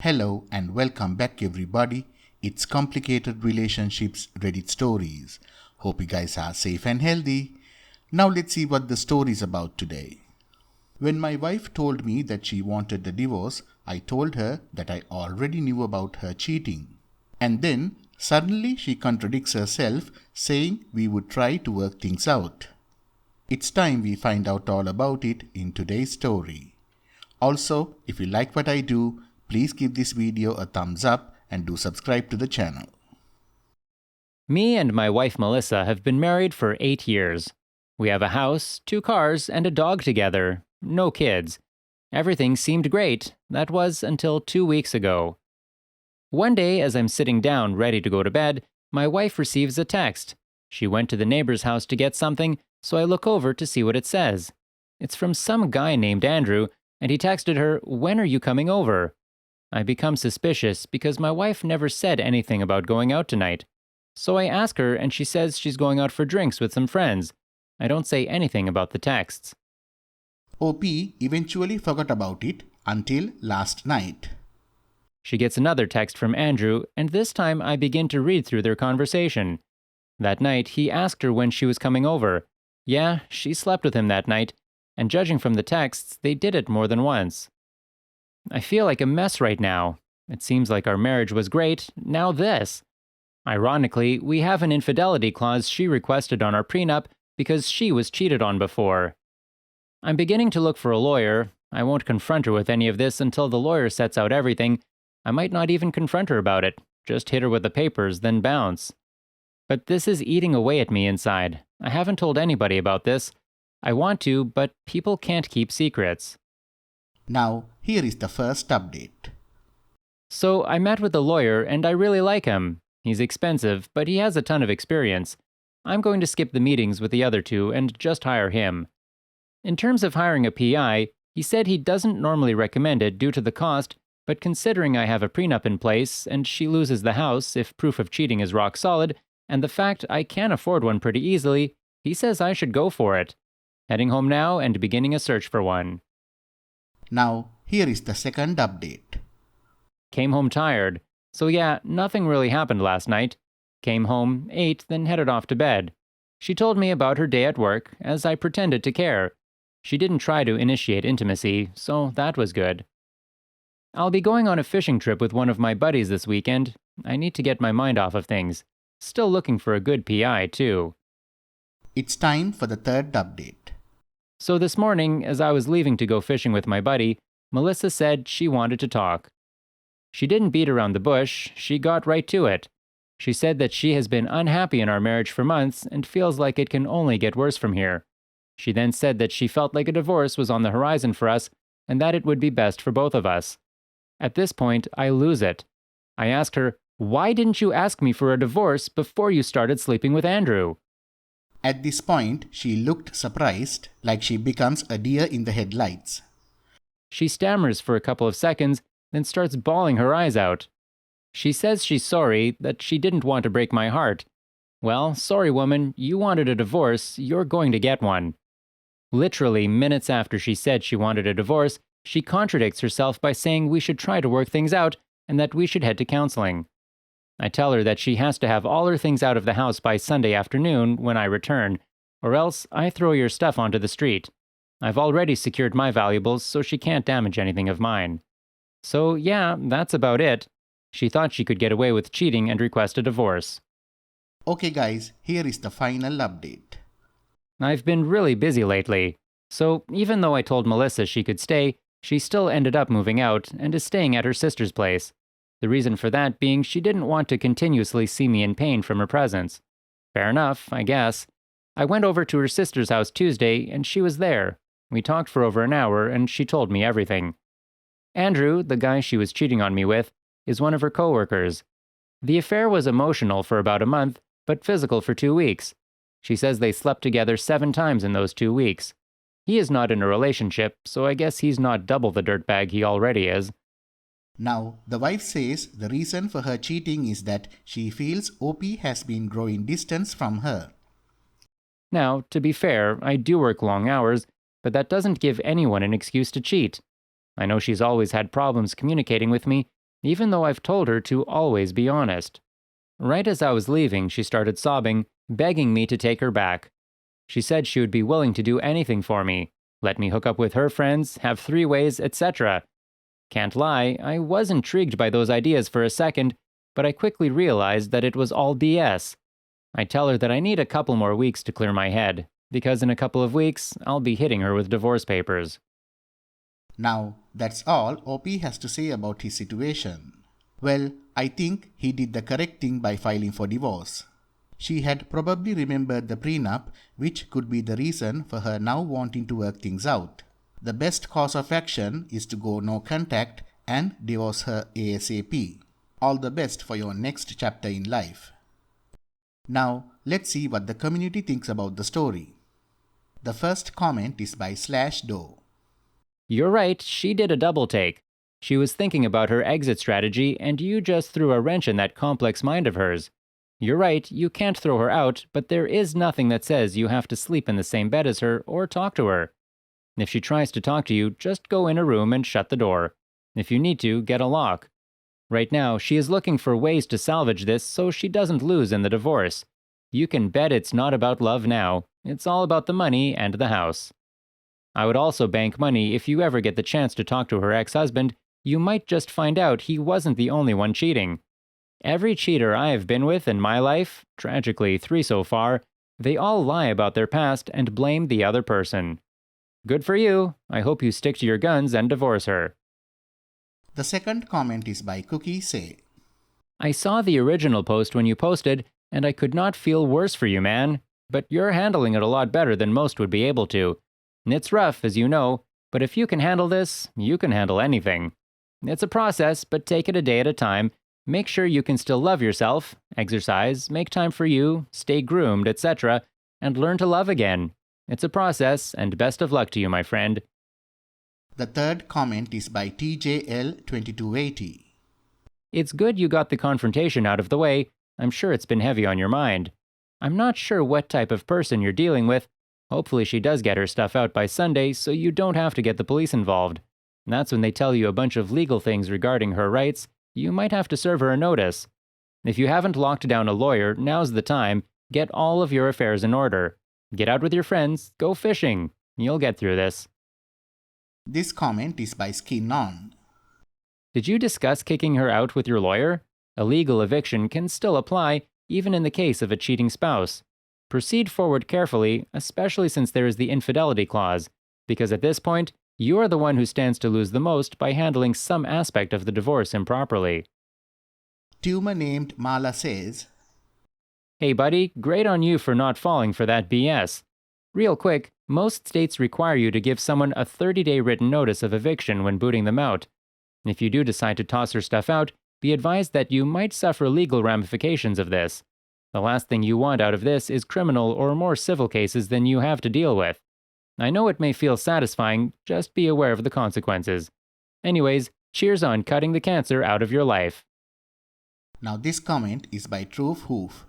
Hello and welcome back everybody. It's Complicated Relationships Reddit Stories. Hope you guys are safe and healthy. Now let's see what the story is about today. When my wife told me that she wanted a divorce, I told her that I already knew about her cheating. And then suddenly she contradicts herself, saying we would try to work things out. It's time we find out all about it in today's story. Also, if you like what I do, please give this video a thumbs up and do subscribe to the channel. Me and my wife Melissa have been married for 8 years. We have a house, 2 cars, and a dog together. No kids. Everything seemed great. That was until 2 weeks ago. One day, as I'm sitting down ready to go to bed, my wife receives a text. She went to the neighbor's house to get something, so I look over to see what it says. It's from some guy named Andrew, and he texted her, "When are you coming over?" I become suspicious because my wife never said anything about going out tonight. So I ask her and she says she's going out for drinks with some friends. I don't say anything about the texts. OP eventually forgot about it until last night. She gets another text from Andrew, and this time I begin to read through their conversation. That night, he asked her when she was coming over. Yeah, she slept with him that night, and judging from the texts, they did it more than once. I feel like a mess right now. It seems like our marriage was great, now this. Ironically, we have an infidelity clause she requested on our prenup because she was cheated on before. I'm beginning to look for a lawyer. I won't confront her with any of this until the lawyer sets out everything. I might not even confront her about it, just hit her with the papers, then bounce. But this is eating away at me inside. I haven't told anybody about this. I want to, but people can't keep secrets. Now, here is the first update. So I met with the lawyer and I really like him. He's expensive, but he has a ton of experience. I'm going to skip the meetings with the other two and just hire him. In terms of hiring a PI, he said he doesn't normally recommend it due to the cost, but considering I have a prenup in place and she loses the house if proof of cheating is rock solid, and the fact I can afford one pretty easily, he says I should go for it. Heading home now and beginning a search for one. Now, here is the second update. Came home tired. So yeah, nothing really happened last night. Came home, ate, then headed off to bed. She told me about her day at work, as I pretended to care. She didn't try to initiate intimacy, so that was good. I'll be going on a fishing trip with one of my buddies this weekend. I need to get my mind off of things. Still looking for a good PI, too. It's time for the third update. So this morning, as I was leaving to go fishing with my buddy, Melissa said she wanted to talk. She didn't beat around the bush, she got right to it. She said that she has been unhappy in our marriage for months and feels like it can only get worse from here. She then said that she felt like a divorce was on the horizon for us and that it would be best for both of us. At this point, I lose it. I asked her, "Why didn't you ask me for a divorce before you started sleeping with Andrew?" At this point, she looked surprised, like she becomes a deer in the headlights. She stammers for a couple of seconds, then starts bawling her eyes out. She says she's sorry, that she didn't want to break my heart. Well, sorry woman, you wanted a divorce, you're going to get one. Literally minutes after she said she wanted a divorce, she contradicts herself by saying we should try to work things out and that we should head to counseling. I tell her that she has to have all her things out of the house by Sunday afternoon when I return, or else I throw your stuff onto the street. I've already secured my valuables, so she can't damage anything of mine. So yeah, that's about it. She thought she could get away with cheating and request a divorce. Okay guys, here is the final update. I've been really busy lately, so even though I told Melissa she could stay, she still ended up moving out and is staying at her sister's place. The reason for that being she didn't want to continuously see me in pain from her presence. Fair enough, I guess. I went over to her sister's house Tuesday and she was there. We talked for over an hour and she told me everything. Andrew, the guy she was cheating on me with, is one of her coworkers. The affair was emotional for about a month, but physical for 2 weeks. She says they slept together 7 times in those 2 weeks. He is not in a relationship, so I guess he's not double the dirtbag he already is. Now, the wife says the reason for her cheating is that she feels OP has been growing distance from her. Now, to be fair, I do work long hours, but that doesn't give anyone an excuse to cheat. I know she's always had problems communicating with me, even though I've told her to always be honest. Right as I was leaving, she started sobbing, begging me to take her back. She said she would be willing to do anything for me, let me hook up with her friends, have three-ways, etc. Can't lie, I was intrigued by those ideas for a second, but I quickly realized that it was all BS. I tell her that I need a couple more weeks to clear my head, because in a couple of weeks, I'll be hitting her with divorce papers. Now, that's all OP has to say about his situation. Well, I think he did the correct thing by filing for divorce. She had probably remembered the prenup, which could be the reason for her now wanting to work things out. The best course of action is to go no contact and divorce her ASAP. All the best for your next chapter in life. Now, let's see what the community thinks about the story. The first comment is by /Do. You're right, she did a double take. She was thinking about her exit strategy, and you just threw a wrench in that complex mind of hers. You're right, you can't throw her out, but there is nothing that says you have to sleep in the same bed as her or talk to her. If she tries to talk to you, just go in a room and shut the door. If you need to, get a lock. Right now, she is looking for ways to salvage this so she doesn't lose in the divorce. You can bet it's not about love now. It's all about the money and the house. I would also bank money if you ever get the chance to talk to her ex-husband, you might just find out he wasn't the only one cheating. Every cheater I have been with in my life, tragically 3 so far, they all lie about their past and blame the other person. Good for you. I hope you stick to your guns and divorce her. The second comment is by Cookie Say. I saw the original post when you posted, and I could not feel worse for you, man. But you're handling it a lot better than most would be able to. It's rough, as you know, but if you can handle this, you can handle anything. It's a process, but take it a day at a time. Make sure you can still love yourself, exercise, make time for you, stay groomed, etc., and learn to love again. It's a process, and best of luck to you, my friend. The third comment is by TJL2280. It's good you got the confrontation out of the way. I'm sure it's been heavy on your mind. I'm not sure what type of person you're dealing with. Hopefully she does get her stuff out by Sunday so you don't have to get the police involved. That's when they tell you a bunch of legal things regarding her rights. You might have to serve her a notice. If you haven't locked down a lawyer, now's the time. Get all of your affairs in order. Get out with your friends. Go fishing. You'll get through this. This comment is by Skin On. Did you discuss kicking her out with your lawyer? A legal eviction can still apply, even in the case of a cheating spouse. Proceed forward carefully, especially since there is the infidelity clause, because at this point, you are the one who stands to lose the most by handling some aspect of the divorce improperly. Tumor named Mala says, Hey buddy, great on you for not falling for that BS. Real quick, most states require you to give someone a 30-day written notice of eviction when booting them out. If you do decide to toss her stuff out, be advised that you might suffer legal ramifications of this. The last thing you want out of this is criminal or more civil cases than you have to deal with. I know it may feel satisfying, just be aware of the consequences. Anyways, cheers on cutting the cancer out of your life. Now this comment is by Truth Hoof.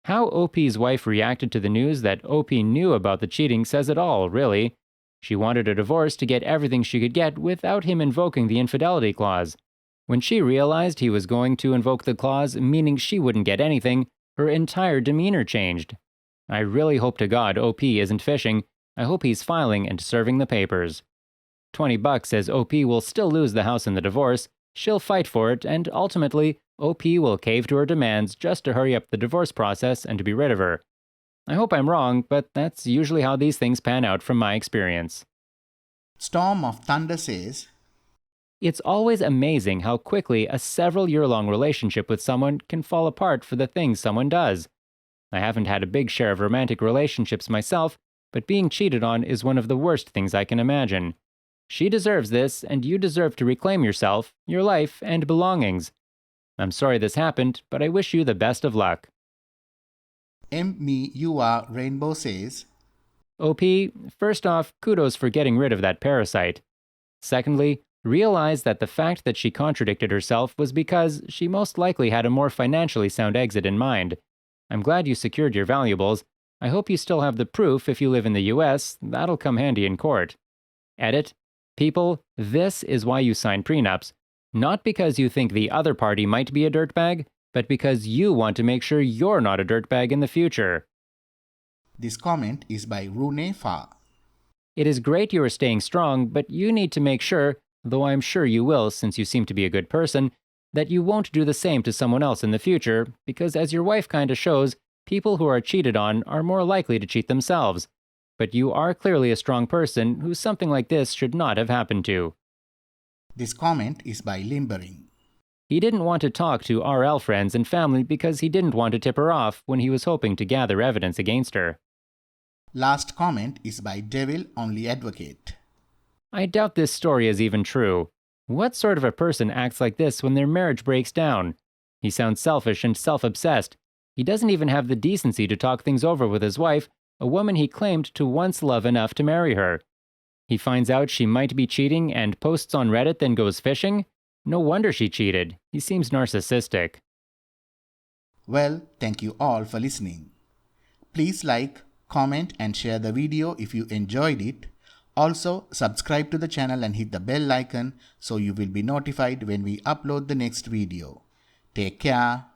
How OP's wife reacted to the news that OP knew about the cheating says it all, really. She wanted a divorce to get everything she could get without him invoking the infidelity clause. When she realized he was going to invoke the clause, meaning she wouldn't get anything, her entire demeanor changed. I really hope to God OP isn't fishing. I hope he's filing and serving the papers. $20 says OP will still lose the house in the divorce. She'll fight for it, and ultimately, OP will cave to her demands just to hurry up the divorce process and to be rid of her. I hope I'm wrong, but that's usually how these things pan out from my experience. Storm of Thunder says, It's always amazing how quickly a several-year-long relationship with someone can fall apart for the things someone does. I haven't had a big share of romantic relationships myself, but being cheated on is one of the worst things I can imagine. She deserves this, and you deserve to reclaim yourself, your life, and belongings. I'm sorry this happened, but I wish you the best of luck. MEUR Rainbow says, OP, first off, kudos for getting rid of that parasite. Secondly, realize that the fact that she contradicted herself was because she most likely had a more financially sound exit in mind. I'm glad you secured your valuables. I hope you still have the proof if you live in the US. That'll come handy in court. Edit. People, this is why you sign prenups. Not because you think the other party might be a dirtbag, but because you want to make sure you're not a dirtbag in the future. This comment is by Rune Fa. It is great you are staying strong, but you need to make sure, though I'm sure you will since you seem to be a good person, that you won't do the same to someone else in the future, because as your wife kinda shows, people who are cheated on are more likely to cheat themselves. But you are clearly a strong person who something like this should not have happened to. This comment is by Limbering. He didn't want to talk to RL friends and family because he didn't want to tip her off when he was hoping to gather evidence against her. Last comment is by Devil Only Advocate. I doubt this story is even true. What sort of a person acts like this when their marriage breaks down? He sounds selfish and self-obsessed. He doesn't even have the decency to talk things over with his wife, a woman he claimed to once love enough to marry her. He finds out she might be cheating and posts on Reddit, then goes fishing? No wonder she cheated. He seems narcissistic. Well, thank you all for listening. Please like, comment and share the video if you enjoyed it. Also, subscribe to the channel and hit the bell icon so you will be notified when we upload the next video. Take care.